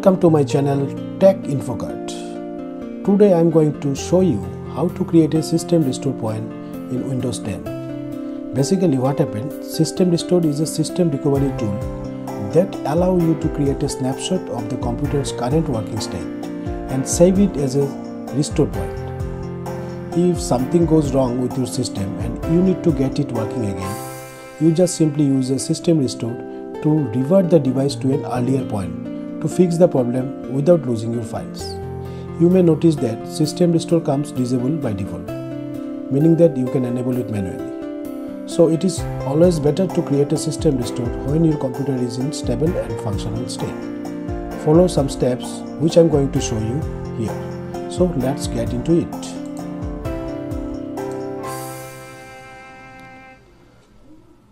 Welcome to my channel Tech Info Card. Today I am going to show you how to create a system restore point in Windows 10. Basically what happened, system restore is a system recovery tool that allow you to create a snapshot of the computer's current working state and save it as a restore point. If something goes wrong with your system and you need to get it working again, you just simply use a system restore to revert the device to an earlier point to fix the problem without losing your files. You may notice that system restore comes disabled by default, meaning that you can enable it manually. So it is always better to create a system restore when your computer is in stable and functional state. Follow some steps which I am going to show you here. So let's get into it.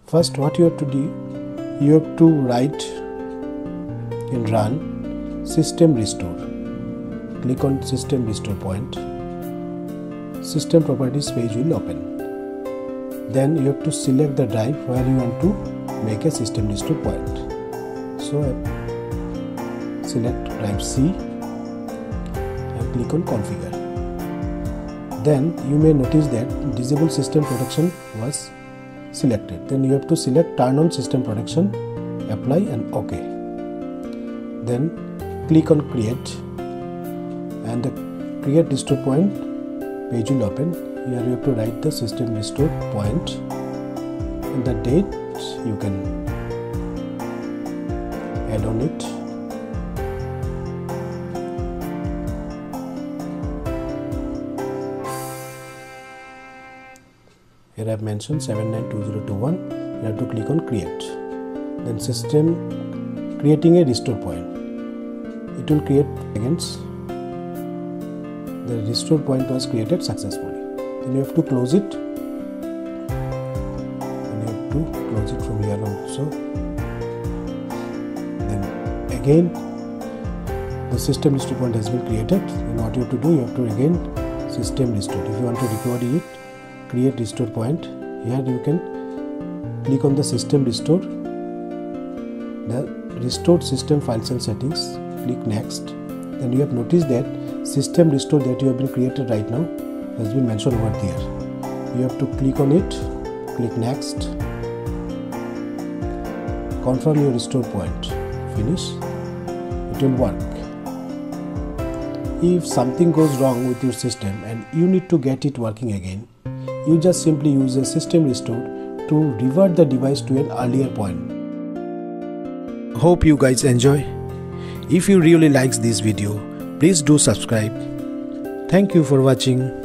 First, what you have to do, you have to write in run system restore. Click on system restore point. System properties page will open. Then you have to select the drive where you want to make a system restore point. So select drive C and click on configure. Then you may notice that disable system protection was selected. Then you have to select turn on system protection, apply and OK. Then click on create and the create restore point page will open. Here you have to write the system restore point and the date you can add on it. Here I have mentioned 792021. You have to click on create. Then system creating a restore point. It will create seconds. The restore point was created successfully. Then you have to close it. And you have to close it from here also. Then again the system restore point has been created. Then what you have to do, you have to again system restore. If you want to recover it, create restore point. Here you can click on the system restore, the restored system files and settings, click next. Then you have noticed that system restore that you have been created right now has been mentioned over there. You have to click on it, click next, confirm your restore point, finish, it will work. If something goes wrong with your system and you need to get it working again, you just simply use a system restore to revert the device to an earlier point. Hope you guys enjoy. If you really likes this video, please do subscribe. Thank you for watching.